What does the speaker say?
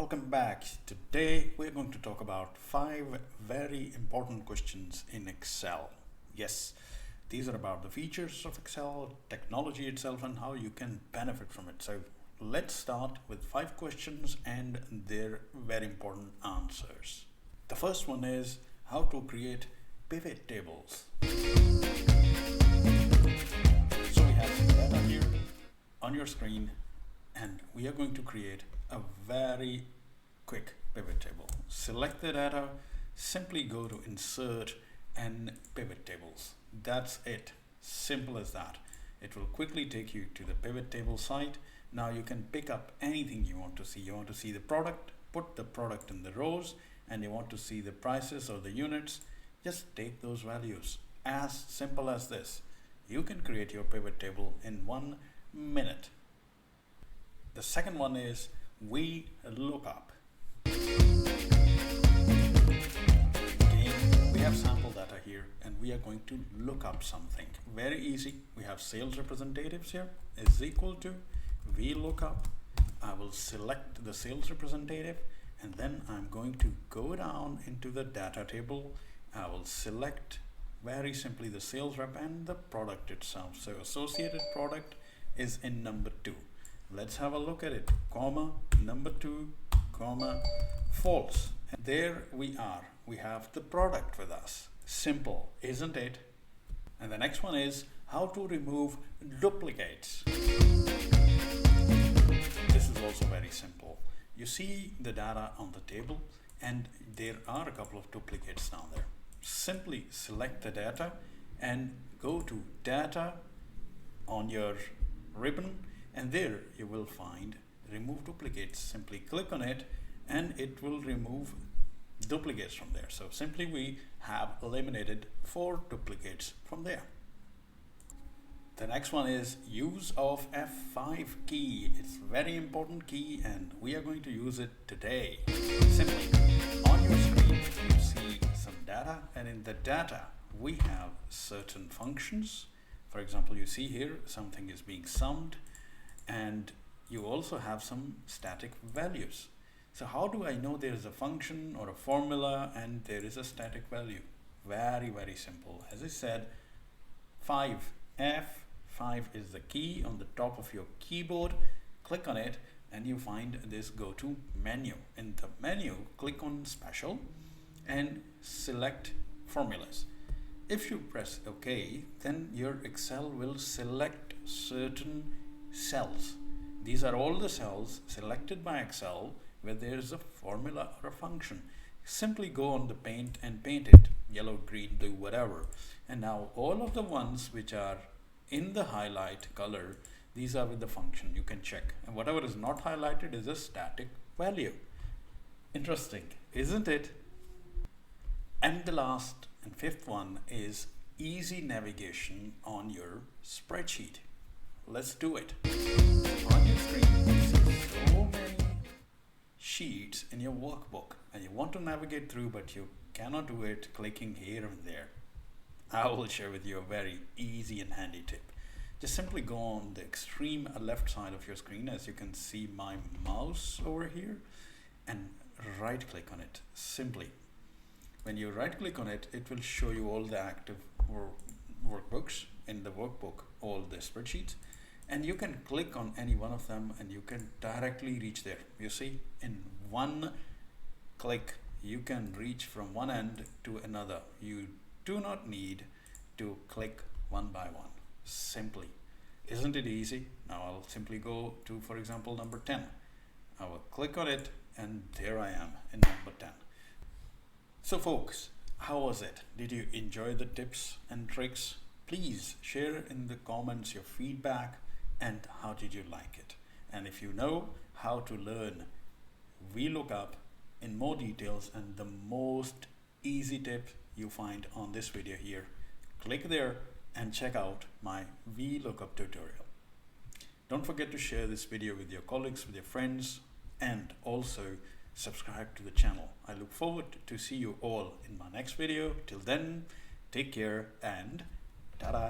welcome back. Today we're going to talk about 5 very important questions in Excel. Yes, these are about the features of Excel, technology itself, and how you can benefit from it. So let's start with 5 questions and their very important answers. The first one is how to create pivot tables. So we have some data here on your screen, and we are going to create a very quick pivot table. Select the data, simply go to insert and pivot tables. That's it, simple as that. It will quickly take you to the pivot table site. Now you can pick up anything you want to see. You want to see the product, put the product in the rows, and you want to see the prices or the units, just take those values. As simple as this. You can create your pivot table in 1 minute. The second one is VLOOKUP. Again, we have sample data here and we are going to look up something. Very easy. We have sales representatives here is equal to VLOOKUP. I will select the sales representative and then I'm going to go down into the data table. I will select very simply the sales rep and the product itself. So associated product is in number 2. Let's have a look at it, comma, number 2, comma, false. And there we are. We have the product with us. Simple, isn't it? And the next one is how to remove duplicates. This is also very simple. You see the data on the table and there are a couple of duplicates down there. Simply select the data and go to data on your ribbon, and there you will find remove duplicates. Simply click on it and it will remove duplicates from there. So simply we have eliminated 4 duplicates from there. The next one is use of F5 key. It's very important key and we are going to use it today. Simply on your screen you see some data, and in the data we have certain functions. For example, you see here something is being summed, and you also have some static values. So how do I know there is a function or a formula and there is a static value? Very simple. As I said, F5 is the key on the top of your keyboard. Click on it and you find this go to menu. In the menu, click on special and select formulas. If you press OK, then your Excel will select certain cells. These are all the cells selected by Excel where there is a formula or a function. Simply go on the paint and paint it yellow, green, blue, whatever. And now all of the ones which are in the highlight color, these are with the function. You can check, and whatever is not highlighted is a static value. Interesting, isn't it? And the last and 5th one is easy navigation on your spreadsheet. Let's do it. On your screen, you see so many sheets in your workbook and you want to navigate through, but you cannot do it clicking here and there. I will share with you a very easy and handy tip. Just simply go on the extreme left side of your screen, as you can see my mouse over here, and right click on it. Simply, when you right click on it, it will show you all the active workbooks in the workbook, all the spreadsheets, and you can click on any one of them and you can directly reach there. You see, in one click you can reach from one end to another. You do not need to click one by one. Simply, isn't it easy? Now I'll simply go to, for example, number 10. I will click on it and there I am in number 10. So folks, how was it? Did you enjoy the tips and tricks? Please share in the comments your feedback and how did you like it. And if you know how to learn VLOOKUP in more details and the most easy tip you find on this video here, click there and check out my VLOOKUP tutorial. Don't forget to share this video with your colleagues, with your friends, and also subscribe to the channel. I look forward to see you all in my next video. Till then, take care and ta-da!